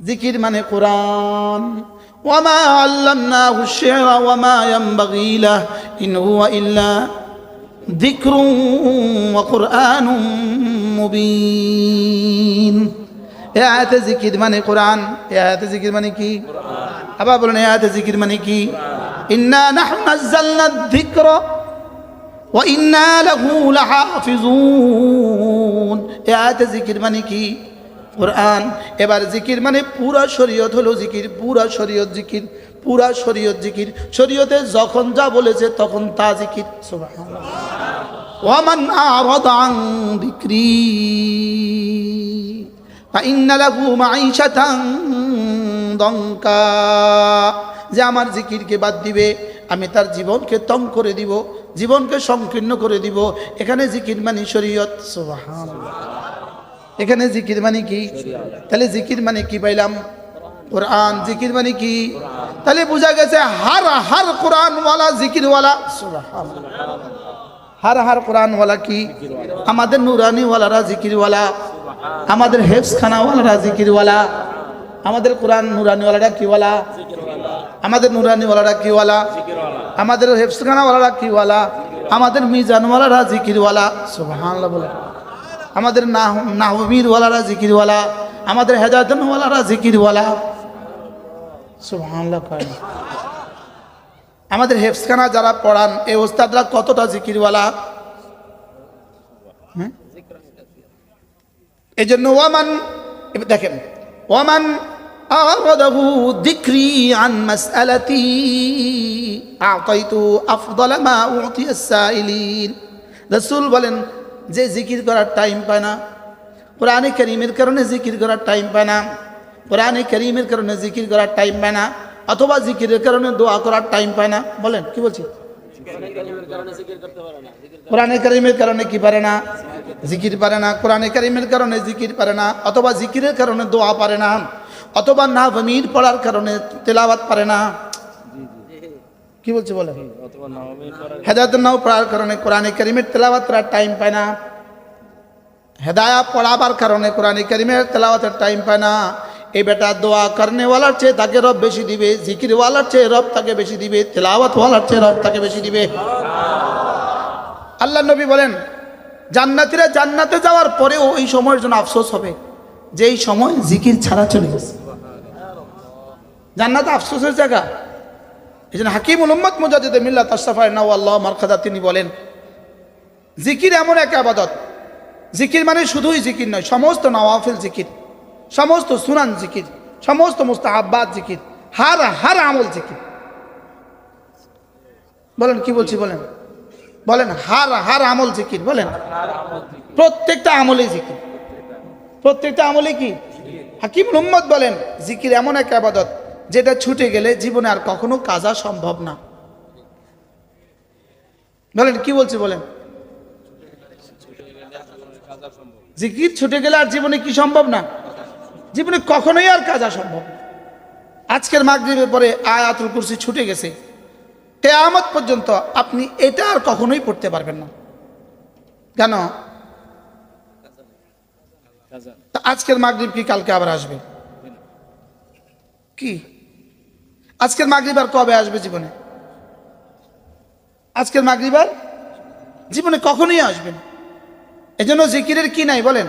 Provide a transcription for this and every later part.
জিকির মানে কোরআন। ওয়ামা আল্লামনাহু আশ-শি'রা ওয়ামা ইয়ানবাগী লাহু ইন হুয়া ইল্লা যিকরুন ওয়া কুরআনুম মুবিন। এই আয়াতে জিকির মানে কোরআন। এই আয়াতে জিকির মানে কি? আবার বলেন, এই আয়াতে জিকির মানে কি? ইন্না নাহনু নাযালনা আয-যিকরা ওয়া ইন্না লাহু লাহাফিজুন। এই আয়াতে জিকির মানে কি? কোরআন। এবার জিকির মানে পুরা শরীয়ত হলো জিকির, পুরা শরীয়ত জিকির, পুরা শরীয়ত জিকির। শরীয়তে যখন যা বলেছে তখন তা জিকির। সুবহানাল্লাহ। ওয়া মান আ'রাদা আন যিকরি ফাইন্না লাহু মাঈশাতান দনকা। যে আমার জিকিরকে বাদ দিবে আমি তার জীবনকে তং করে দিব, জীবনকে সংকীর্ণ করে দিব। এখানে জিকির মানে শরীয়ত। সুবহানাল্লাহ। এখানে জিকির মানে কি? তাহলে জিকির মানে কি পাইলাম? কোরআন। জিকির মানে কি? তাহলে বোঝা গেছে হার কোরআনওয়ালা জিকিরওয়ালা। সুবহানাল্লাহ। হার কোরআনওয়ালা কি? আমাদের নুরানিওয়ালারা জিকিরওয়ালা, আমাদের হেফজখানাওয়ালারা জিকিরওয়ালা, আমাদের কোরআন নুরানিওয়ালারা কিওয়ালা? আমাদের নুরানিওয়ালারা কিওয়ালা? আমাদের হেফজখানাওয়ালারা কিওয়ালা? আমাদের মিজানওয়ালারা জিকিরওয়ালা। সুবহানাল্লাহ বলে। আমাদের নাহবীরওয়ালারা জিকিরওয়ালা, আমাদের হেদায়েতওয়ালারা জিকিরওয়ালা। সুবহানাল্লাহ কয় না? আমাদের হেফজখানা যারা পড়ান এই ওস্তাদরা কতটা জিকিরওয়ালা? এই জন্য ওয়ামান, দেখেন, ওয়ামান আরাদাহু যিকরি আন মাসআলাতি আ'তাইতু আফদালা মা উ'তিয়াস সাইলিন। রাসূল বলেন, যে জিকির করার টাইম পায় না, কোরআনে কারীমের কারণে জিকির করার টাইম পায় না, কোরআনে কারীমের কারণে জিকির করার টাইম পায় না, অথবা জিকিরের কারণে দোয়া করার টাইম পায় না। বলেন কি বলছি? কোরআনে কারীমের কারণে কি পারে না? জিকির পারে না। কোরআনে কারীমের কারণে জিকির পারে না, অথবা জিকিরের কারণে দোয়া পারে না, অথবা নাহবীর পড়ার কারণে তেলাওয়াত পারে না। কি বলছে বলেন? হেদায়েত নাও পড়ার কারণে কোরআনে কারীমের তেলাওয়াত করার টাইম পায় না, হেদায়েত পড়াবার কারণে কোরআনে কারীমের তেলাওয়াতের টাইম পায় না। এই বেটা দোয়া করনেওয়ালার চেয়ে তাকে রব বেশি দিবে, জিকিরওয়ালার চেয়ে রব তাকে বেশি দিবে, তেলাওয়াতওয়ালার চেয়ে রব তাকে বেশি দিবে। আল্লাহ নবী বলেন, জান্নাতীরা জান্নাতে যাওয়ার পরেও ওই সময়ের জন্য আফসোস হবে যেই সময় জিকির ছাড়া চলে গেছে। জান্নাত আফসোসের জায়গা। এই জন্য হাকিমুল উম্মত মুজাদ্দিদ মিল্লাত আশরাফা নাওয়াল্লাহ মারকাদা তিনি বলেন, জিকির এমন এক ইবাদত, জিকির মানে শুধুই জিকির নয়, সমস্ত নওয়াফিল জিকির, সমস্ত সুনান জিকির, সমস্ত মুস্তাহাব্বাত জিকির, হার আমল জিকির। বলেন কি বলছি? বলেন বলেন হার আমল জিকির। বলেন প্রত্যেকটা আমলে জিকির, প্রত্যেকটা আমলে কি? হাকিমুল উম্মত বলেন, জিকির এমন এক ইবাদত যেটা ছুটে গেলে জীবনে আর কখনো কাজা সম্ভব না। বলেন কি বলছি? বলেন জিকির ছুটে গেলে আর জীবনে কি সম্ভব না? জীবনে কখনোই আর কাজা সম্ভব না। আজকের মাগরিবের পরে আয়াতুল কুরসি ছুটে গেছে, কিয়ামত পর্যন্ত আপনি এটা আর কখনোই পড়তে পারবেন না। কেন? আজকের মাগরিব কি কালকে আবার আসবে? কি আজকের মাগরিব আর কবে আসবে জীবনে? আজকের মাগরিব আর জীবনে কখনোই আসবে না। এজন্য জিকিরের কি নাই? বলেন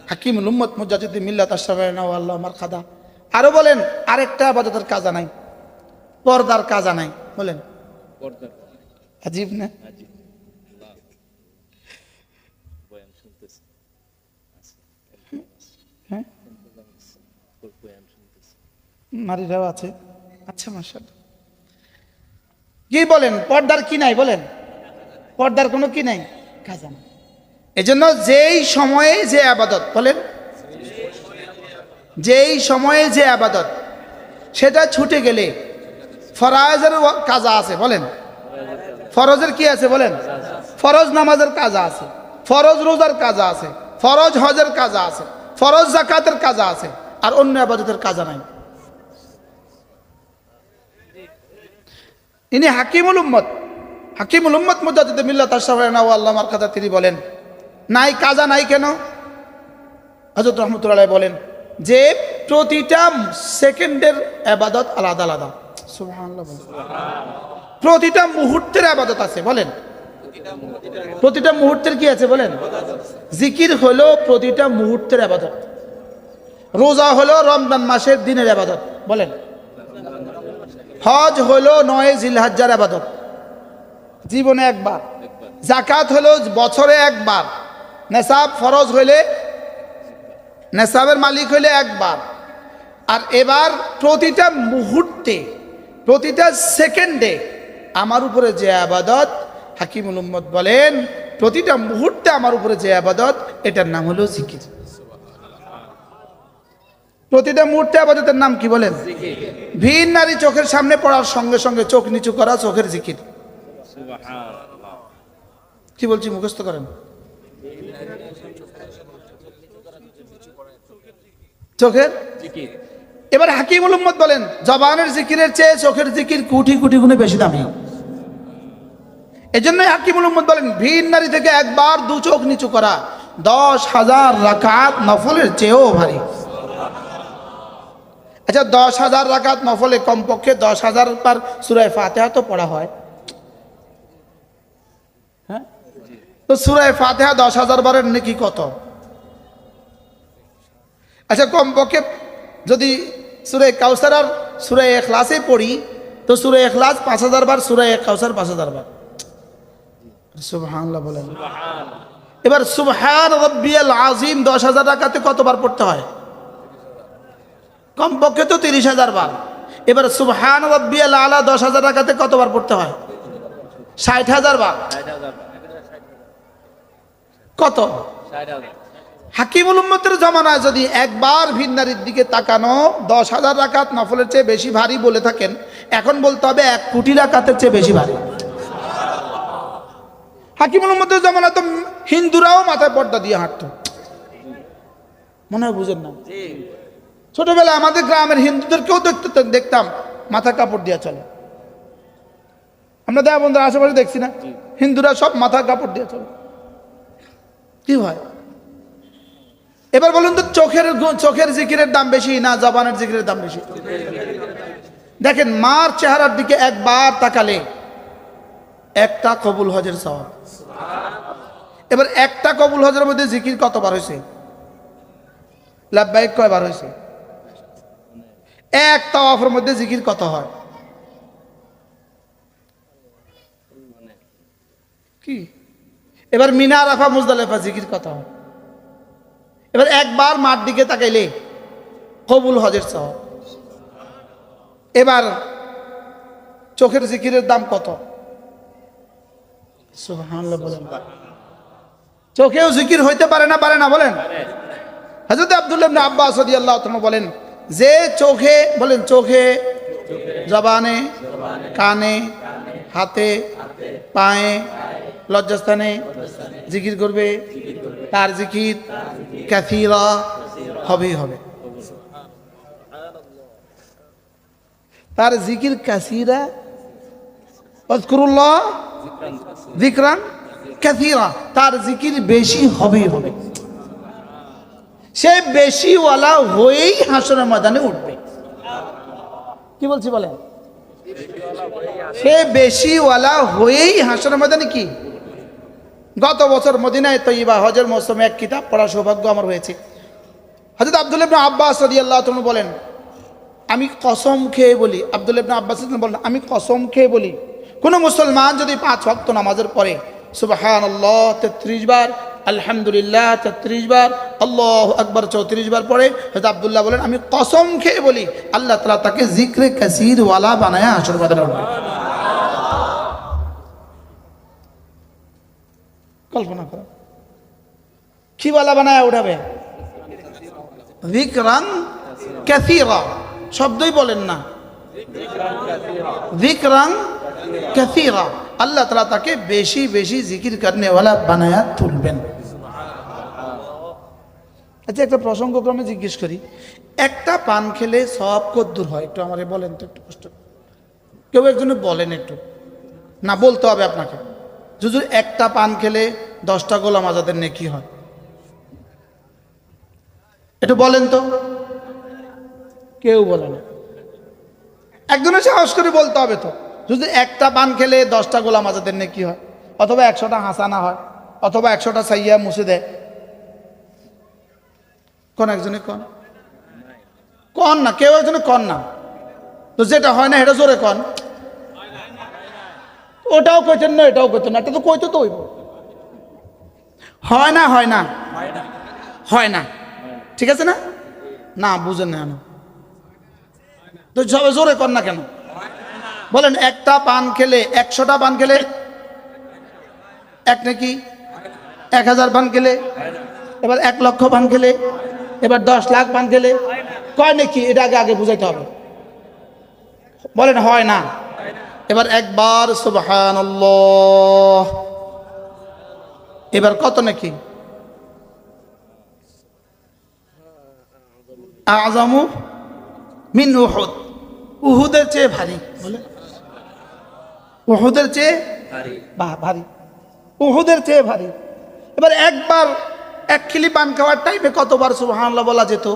হাকিমুল উম্মত মুজাদ্দিদ মিল্লাত আশরাফা নাওয়াল্লাহ মারকাদা আরো বলেন, আরেকটা ইবাদতের কাজা নাই, পর্দার কাজা নাই। বলেন আজীব না? হ্যাঁ, নারীরাও আছে। আচ্ছা, মাশাআল্লাহ। কি বলেন? পর্দার কি নাই? বলেন পর্দার কোনো কি নাই, কাজা নাই। এজন্য যেই সময়ে যে ইবাদত, বলেন যেই সময়ে যে ইবাদত সেটা ছুটে গেলে ফরজের কাজা আছে। বলেন ফরজের কি আছে? বলেন ফরজ নামাজের কাজা আছে, ফরজ রোজার কাজা আছে, ফরজ হজের কাজা আছে, ফরজ যাকাতের কাজা আছে, আর অন্য ইবাদতের কাজা নাই। ইনি হাকিমুল উম্মত মুজাদ্দিদ মিল্লাত আশরাফা নাওয়াল্লাহ মারকাদা তিনি বলেন, নাই কাজা নাই কেন? হযরত রাহমাতুল্লাহ আলাইহি বলেন, যে প্রতিটা সেকেন্ডের ইবাদত আলাদা আলাদা। সুবহানাল্লাহ। প্রতিটা মুহূর্তের ইবাদত আছে, বলেন প্রতিটা মুহূর্তের কি আছে বলেন? জিকির হলো প্রতিটা মুহূর্তের ইবাদত। রোজা হলো রমজান মাসের দিনের ইবাদত, বলেন। হজ হলো 9 জিলহজ্জার ইবাদত, জীবনে একবার। যাকাত হলো বছরে একবার। নেসাব ফরজ হইলে, নেসাবের মালিক হইলে একবার। আর এবার প্রতিটা মুহূর্তে, প্রতিটা সেকেন্ডে আমার উপরে যে ইবাদত, হাকিমুল উম্মত বলেন প্রতিটা মুহূর্তে আমার উপরে যে ইবাদত, এটার নাম হলো জিকির। প্রতিটা মুহূর্তে ইবাদতের নাম কি বলেন? ভিন নারী চোখের সামনে পড়ার সঙ্গে সঙ্গে চোখ নিচু করা চোখের জিকির। কি বলছি মুখস্থ করেন। চোখের জিকির। এবার হাকিমুল উম্মত বলেন জবানের জিকিরের চেয়ে চোখের জিকির কোটি কোটি গুণে বেশি দামি। এজন্যই হাকিমুল উম্মত বলেন ভিন নারী থেকে একবার দু চোখ নিচু করা 10,000 রাকাত নফলের চেয়েও ভারী। আচ্ছা 10,000 রাকাত নফলে কমপক্ষে 10,000 বার সূরা ফাতিহা তো পড়া হয়, হ্যাঁ? তো সূরা ফাতিহা 10,000 বারের নেকি কত? আচ্ছা কমপক্ষে যদি সূরা কাউসার আর সূরা ইখলাসে পড়ি তো সূরা ইখলাস 5,000 বার, সূরা কাউসার 5,000 বার। সুবহানাল্লাহ বলেন। এবার সুবহান রাব্বিয়াল আযীম 10,000 রাকাতে কতবার পড়তে হয়? কমপক্ষে তো 30,000 বার। এবার সুবহান রাব্বিয়াল আলা 10,000 রাকাতে কতবার পড়তে হয়? 60,000 বার। কত? 60,000। হাকিমুল উম্মতের জামানায় যদি একবার ভিন নারীর দিকে তাকানো 10,000 রাকাত নফলের চেয়ে বেশি ভারী বলে থাকেন, এখন বলতে হবে 1 কোটি রাকাতের চেয়ে বেশি ভারী। হাকিমুল উম্মতের জামানায় তো হিন্দুরাও মাথায় পর্দা দিয়ে হাঁটতো, মনে হয় বুঝেন না? ছোটবেলায় আমাদের গ্রামের হিন্দুদেরকেও দেখতাম মাথা কাপড় দিয়ে চলে। আমরা দেয়া বন্ধুরা আশেপাশে দেখছি না, হিন্দুরা সব মাথা কাপড় দিয়ে চলে। কি হয়? এবার বলুন তো চোখের জিকিরের দাম বেশি না জবানের জিকিরের দাম বেশি? দেখেন মার চেহারার দিকে একবার তাকালে একটা কবুল হজের সওয়াব। এবার একটা কবুল হজের মধ্যে জিকির কতবার হয়েছে? লাব্বাইক কয়বার হয়েছে? এক তাওয়াফের মধ্যে জিকির কত হয়? কি? এবার মিনা আরাফা মুজদালিফা জিকির কত হয়? এবার একবার মার দিকে তাকাইলে কবুল হজের সওয়াব। এবার চোখের জিকিরের দাম কত? সুবহানাল্লাহ বলেন। চোখেও জিকির হইতে পারে না, পারে না বলেন? হযরত আব্দুল্লাহ ইবনে আব্বাস রাদিয়াল্লাহু তাআলা বলেন যে চোখে, বলেন চোখে, জবানে, কানে, হাতে, পায়ে, লজ্জাস্থানে জিকির করবে, তার জিকির কাসীরা হবেই হবে। তার জিকির কাসীরা, আযকুরুল্লাহ যিকরান কাসীরা, তার জিকির বেশি হবেই হবে। সে বেশিওয়ালা হয়েই হাসরের ময়দানে উঠবে। কি বলছি বলেন? সে বেশিওয়ালা হয়েই হাসরের ময়দানে কি? গত বছর মদিনায় তৈয়বা হজের মৌসুমে এক কিতাব পড়ার সৌভাগ্য আমার হয়েছে। হযরত আব্দুল্লাহ ইবনে আব্বাস রাদিয়াল্লাহু তাআলা বলেন আমি কসম খেয়ে বলি, আব্দুল্লাহ ইবনে আব্বাস বলেন আমি কসম খেয়ে বলি, কোন মুসলমান যদি 5 ওয়াক্ত নামাজের পরে সুবহানাল্লাহ 33 বার, আলহামদুলিল্লাহ 33 বার, আল্লাহু আকবার 34 বার পড়ে, হযরত আব্দুল্লাহ বলেন আমি কসম খেয়ে বলি আল্লাহ তাআলা তাকে জিকরে কাসীর ওয়ালা বানায়া হাসরের ময়দানে উঠাবে। কল্পনা করো কি ওয়ালা বানায়া উঠাবে? যিকরান কাসীরা, শব্দই বলেন না, যিকরান কাসীরা, আল্লাহ তাআলা তাকে বেশি বেশি জিকির করনে ওয়ালা বানায়া তুলবেন। আচ্ছা একটা প্রসঙ্গক্রমে জিজ্ঞেস করি, একটা পান খেলে সব কদ্দুর হয়? একটু আমারে বলেন তো, একটু কষ্ট কেউ একজনে বলেন একটু, না বলতে হবে আপনাকে। হুজুর একটা পান খেলে 10টা গোলাম আজাদের নেকি হয়, একটু বলেন তো। কেউ বলে না। একজনের সাহস করে বলতে হবে তো, যদি একটা পান খেলে 10টা গোলাম আজাদের নেকি হয়, অথবা 100টা হাসানা হয়, অথবা 100টা সাইয়া মুছে দেয়। কোন একজনে কন না, কেউ একজনে কন না। তো যেটা হয় না এটা জোরে কন। ওটাও কইতেন না, এটাও কইতেন না, এটা তো কইতে তো হইব। হয় না, হয় না, হয় না, ঠিক আছে না? না বুঝেন না, তো সবাই জোরে কর না কেন বলেন? একটা পান খেলে 100টা পান খেলে এক নাকি, 1000 পান খেলে, এবার 1 লক্ষ পান খেলে, এবার 10 লাখ পান খেলে কয় নাকি? এটা আগে আগে বুঝাইতে হবে। বলেন হয় না? এবার একবার সুবহানাল্লাহ, এবার কত নাকি? আযমু মিন উহুদ, উহুদের চেয়ে ভারী। বলে উহুদের চেয়ে ভারী, উহুদের চেয়ে ভারী। এবার একবার 1 খিলি পান খাওয়ার টাইমে কতবার সুবহানাল্লাহ বলা যেত?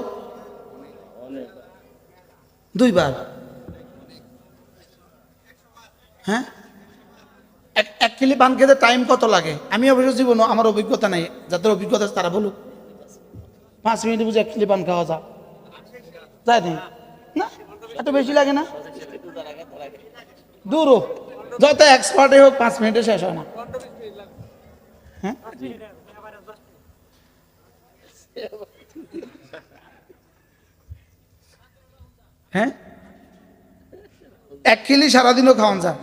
2 বার। হ্যাঁ, 1 খিলি পান খেতে টাইম কত লাগে? আমি অবশ্য জীবন আমার অভিজ্ঞতা নাই, যাদের অভিজ্ঞতা আছে তারা বলুক। 5 মিনিট বুঝে 1 খিলি পান খাওয়া যায় না? এত বেশি লাগে না? দূরও যত এক্সপার্টে হোক 5 মিনিটে শেষ হয় না। হ্যাঁ, হ্যাঁ, 1 খিলি সারাদিনও খাওয়ান যায়।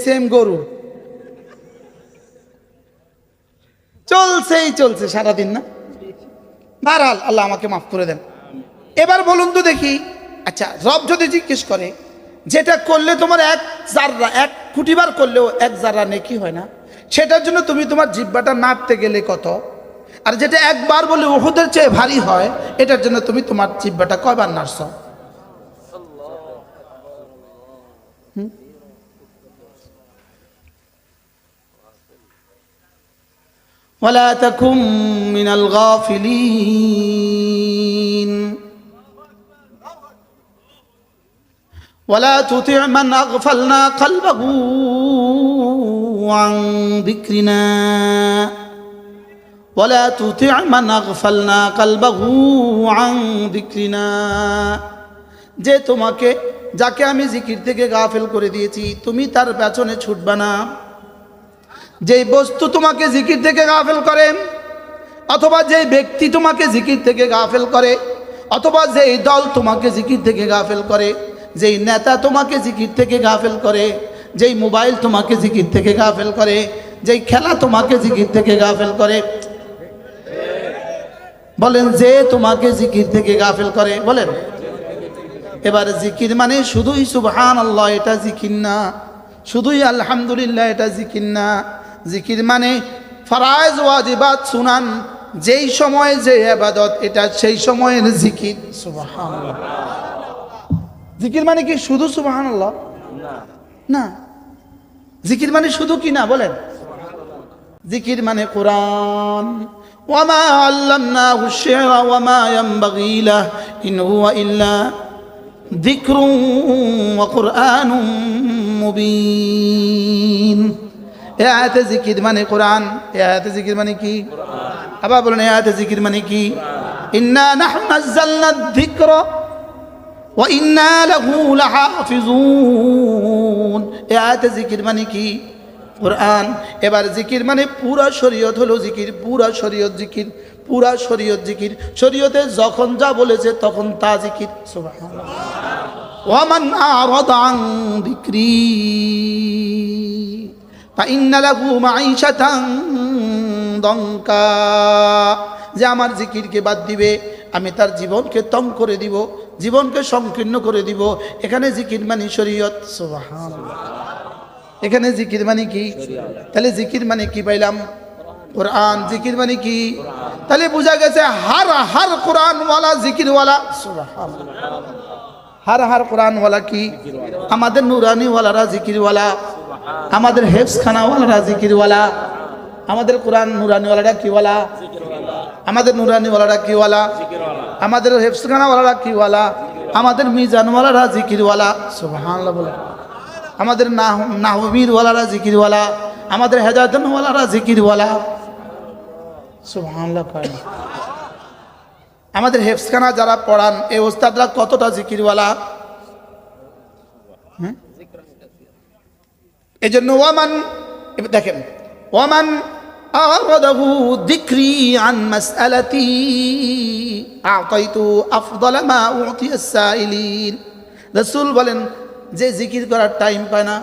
সেম গরু চলছে সারাদিন না? বারহাল আল্লাহ আমাকে মাফ করে দেন। এবার বলুন তো দেখি, আচ্ছা রব যদি জিজ্ঞেস করে যেটা করলে তোমার 1 জাররা, 1 কোটি বার করলেও 1 জাররা নেকি হয় না, সেটার জন্য তুমি তোমার জিহ্বাটা নাড়তে গেলে কত? আর যেটা একবার বলে উহুদের চেয়ে ভারী হয়, এটার জন্য তুমি তোমার জিহ্বাটা কয়বার নাড়ছো? ওয়ালা তাকুম মিনাল গাফিলিন ওয়ালা তুতি' মান আগফালনা কলবহু আন যিকরিনা ওয়ালা তুতি' মান আগফালনা কলবহু আন যিকরিনা। যে তোমাকে, যাকে আমি জিকির থেকে গাফেল করে দিয়েছি, তুমি তার পেছনে ছুটবা না। যেই বস্তু তোমাকে জিকির থেকে গাফেল করে, অথবা যেই ব্যক্তি তোমাকে জিকির থেকে গাফেল করে, অথবা যেই দল তোমাকে জিকির থেকে গাফেল করে, যেই নেতা তোমাকে জিকির থেকে গাফেল করে, যেই মোবাইল তোমাকে জিকির থেকে গাফেল করে, যেই খেলা তোমাকে জিকির থেকে গাফেল করে, বলেন যে তোমাকে জিকির থেকে গাফেল করে, বলেন। এবার জিকির মানে শুধুই সুবহানাল্লাহ এটা জিকির না, শুধুই আলহামদুলিল্লাহ এটা জিকির না। জিকির মানে ফরায়েজ ওয়াজিবাত সুনান, যেই সময় যে ইবাদত, এটা সেই সময়ের জিকির। সুবহানাল্লাহ। জিকির মানে কি শুধু সুবহানাল্লাহ না? জিকির মানে শুধু কি না বলেন? জিকির মানে কোরআন। ওয়ামা আল্লামনাহু আশ-শি'রা ওয়ামা ইয়ানবাগী লাহু ইন হুয়া ইল্লা যিকরুন ওয়া কুরআনুম মুবিন। এ আয়াতে জিকির মানে কোরআন। এ আয়াতে জিকির মানে কি? আবার বলেন, এ আয়াতে জিকির মানে কি? ইন্না নাহনু নাযালনা যিকরা ওয়া ইন্না লাহু লাহাফিজুন। এ আয়াতে জিকির মানে কি? কোরআন। এবার জিকির মানে পুরা শরীয়ত হলো জিকির, পুরা শরীয়ত জিকির, পুরা শরীয়ত জিকির। শরীয়তে যখন যা বলেছে তখন তা জিকির। সুবহানাল্লাহ। ওয়া মান আ'রাদা আন যিকরি ফাইন্না লাহু মাঈশাতান দঙ্কা। যে আমার জিকিরকে বাদ দিবে, আমি তার জীবনকে তং করে দিব, জীবনকে সংকীর্ণ করে দিব। এখানে জিকির মানে শরীয়ত। সুবহানাল্লাহ। এখানে জিকির মানে কি? তাহলে জিকির মানে কি পাইলাম? কোরআন। জিকির মানে কি? তাহলে বোঝা গেছে হার কোরআনওয়ালা জিকিরওয়ালা। সুবহানাল্লাহ। হার কোরআনওয়ালা কি? আমাদের নুরানিওয়ালারা জিকিরওয়ালা, আমাদের হেফজখানাওয়ালারা জিকিরওয়ালা, আমাদের কোরআন নুরানিওয়ালারা কিওয়ালা, আমাদের নুরানিওয়ালারা কিওয়ালা? আমাদের হেফসখানাওয়ালারা কিওয়ালা, আমাদের মিজানওয়ালারা জিকিরওয়ালা। সুবহানাল্লাহ বলে। আমাদের নাহবীরওয়ালারা জিকিরওয়ালা, আমাদের হেদায়েতওয়ালারা জিকিরওয়ালা। সুবহানাল্লাহ কয়। আমাদের হেফসখানা যারা পড়ান এই ওস্তাদরা কতটা জিকিরওয়ালা। এই জন্য ওয়ামান, দেখেন, ওয়ামান আরাদাহু যিকরি আন মাসআলাতি আ'তাইতু আফদালা মা উ'তিয়াস সাইলিন। রাসূল বলেন, যে জিকির করার টাইম পায় না,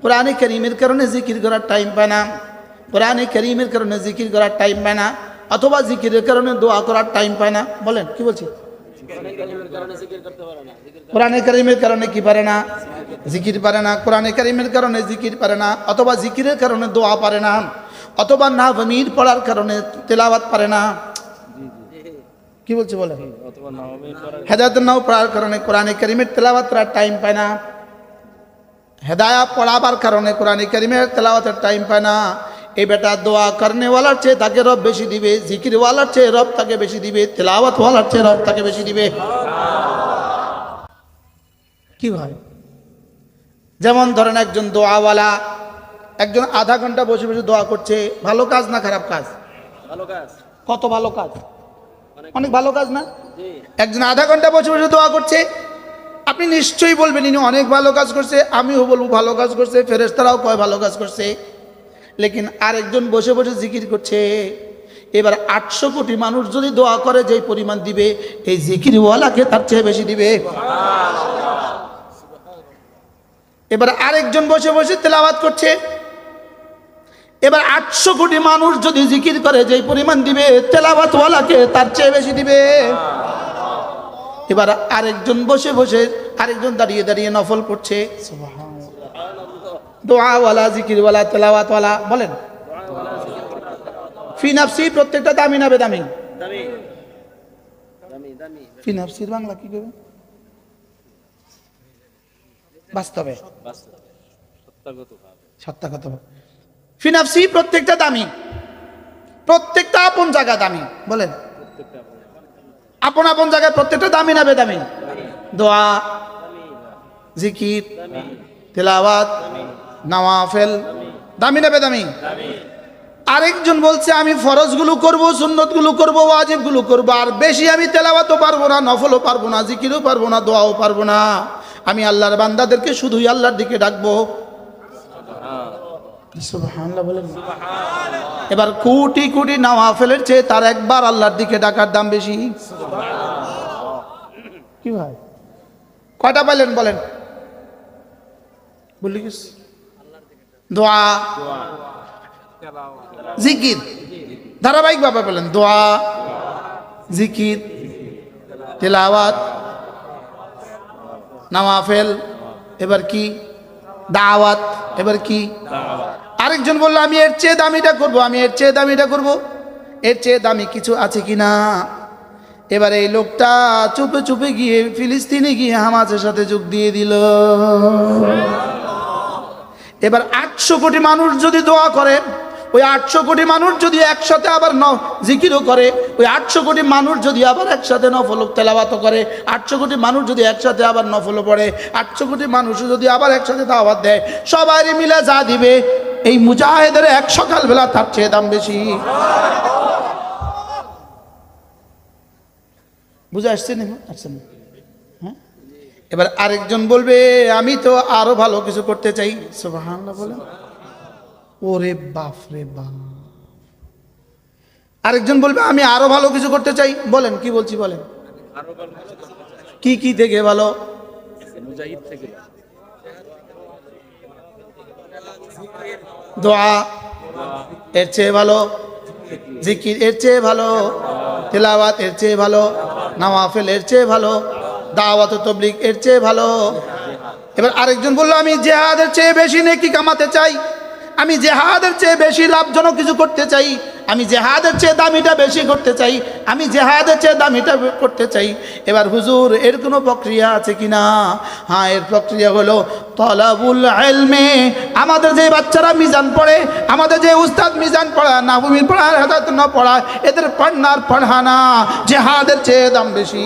কোরআনে কারীমের কারণে জিকির করার টাইম পায় না, কোরআনে কারীমের কারণে জিকির করার টাইম পায় না, অথবা জিকিরের কারণে দোয়া করার টাইম পায় না। বলেন কি বলছি? কোরআনে কারীমের কারণে কি পারে না? জিকির পারে না। কোরআনে কারীমের কারণে জিকির পারে না, অথবা জিকিরের কারণে দোয়া পারে না, অথবা নাহমীর পড়ার কারণে তেলাওয়াত পারে না। কি বলছে বলে? হেদায়েতের নাও পড়ার কারণে কোরআনে কারীমের তেলাওয়াত করার টাইম পায় না, হেদায়েত পড়াবার কারণে কোরআনে কারীমের তেলাওয়াতের টাইম পায় না। এই বেটা দোয়া করনেওয়ালার চেয়ে তাকে রব বেশি দিবে, জিকিরওয়ালার চেয়ে রব তাকে বেশি দিবে, তেলাওয়াতওয়ালার চেয়ে রব তাকে বেশি দিবে। কি ভাই? যেমন ধরেন একজন দোয়াওয়ালা, একজন আধা ঘন্টা বসে বসে দোয়া করছে, ভালো কাজ না খারাপ কাজ? ভালো কাজ। কত ভালো কাজ, অনেক ভালো কাজ না? একজন আধা ঘন্টা বসে বসে দোয়া করছে, আপনি নিশ্চয়ই বলবেন ইনি অনেক ভালো কাজ করছে, আমিও বলবো ভালো কাজ করছে, ফেরেশতারাও কয় ভালো কাজ করছে। লেকিন আরেকজন বসে বসে জিকির করছে। এবার 800 কোটি মানুষ যদি দোয়া করে যেই পরিমাণ দিবে, এই জিকিরওয়ালাকে তার চেয়ে বেশি দিবে। এবার আরেকজন বসে বসে তেলাওয়াত করছে, এবার 800 কোটি মানুষ যদি জিকির করে যেই পরিমাণ দিবে, তেলাওয়াতওয়ালাকে তার চেয়ে বেশি দিবে। এবার আরেকজন বসে বসে, আরেকজন দাঁড়িয়ে দাঁড়িয়ে নফল পড়ছে। দোয়াওয়ালা, জিকিরওয়ালা, তেলাওয়াতওয়ালা। বলেন ফি নাফসি, প্রত্যেকটা দামি না বেদামি? ফি নাফসির বাংলা কি করবে? বাস্তবে, সত্যাগত। ফি নাফসি, প্রত্যেকটা দামি, প্রত্যেকটা আপন জায়গা দামি। বলেন আপন আপন জায়গায় প্রত্যেকটা দামি না বেদামি? দোয়া, জিকির, তেলাওয়াত, নওয়াফিল দামি না বেদামি? আরেকজন বলছে আমি ফরজগুলো করব, সুন্নতগুলো করব, ওয়াজিবগুলো করব, আর বেশি আমি তেলাওয়াতও পারবো না, নফলও পারবো না, জিকিরও পারবো না, দোয়াও পারবো না। আমি আল্লাহর বান্দাদেরকে শুধুই আল্লাহর দিকে ডাকবো। সুবহানাল্লাহ বলেন। এবার কোটি কোটি নওয়াফিলের চেয়ে তার একবার আল্লাহর দিকে ডাকার দাম বেশি। কি ভাই, কয়টা পাইলেন বলেন? বলি গেছি দোয়া, জিকির, ধারাবাহিক ভাবে বলেন দোয়া, জিকির, তেলাওয়াত, নওয়াফিল, এবার কি দাওয়াত, এবার কি? আরেকজন বললো আমি এর চেয়ে দামিটা করব, আমি এর চেয়ে দামিটা করব, এর চেয়ে দামি কিছু আছে কিনা? এবার এই লোকটা চুপে চুপে গিয়ে ফিলিস্তিনে গিয়ে হামাসের সাথে যোগ দিয়ে দিল। এবার 800 কোটি মানুষ যদি দোয়া করে, ওই 800 কোটি মানুষ যদি একসাথে আবার জিকিরও করে, ওই 800 কোটি মানুষ যদি আবার একসাথে নফল তেলাওয়াত করে, 800 কোটি মানুষ যদি একসাথে আবার নফল পড়ে, 800 কোটি মানুষ যদি আবার একসাথে দাওয়াত দেয়, সবাই মিলে যা দিবে, এই মুজাহিদের এক সকালবেলা তার চেয়ে দাম বেশি। বুঝে আসছেন? আসছেন? হ্যাঁ। এবার আরেকজন বলবে আমি তো আরো ভালো কিছু করতে চাই। সুবহানাল্লাহ বলেন। ওরে বাপ রে বাপ। আরেকজন বলবে আমি আরো ভালো কিছু করতে চাই। বলেন কি বলছি বলেন? কি কি থেকে ভালো? মুজাহিদ থেকে, দোয়া এর চেয়ে ভালো, জিকির এর চেয়ে ভালো, তেলাওয়াত এর চেয়ে ভালো, নওয়াফিল এর চেয়ে ভালো, দাওয়াত ও তাবলীগ এর চেয়ে ভালো। এবার আরেকজন বলল আমি জিহাদের চেয়ে বেশি নেকি কামাতে চাই, আমি জিহাদের চেয়ে বেশি লাভজনক কিছু করতে চাই, আমি জেহাদের চেয়ে দামিটা বেশি করতে চাই, আমি জেহাদের চেয়ে দামিটা করতে চাই। এবার হুজুর এর কোনো প্রক্রিয়া আছে কি না? হ্যাঁ, এর প্রক্রিয়া হলো তলাবুল ইলমে। আমাদের যে বাচ্চারা মিজান পড়ে, আমাদের যে উস্তাদ মিজান পড়া, নাহবুমিন পড়া, হেদায়েত না পড়া, এদের পড়নার পড়ানা জেহাদের চেয়ে দাম বেশি।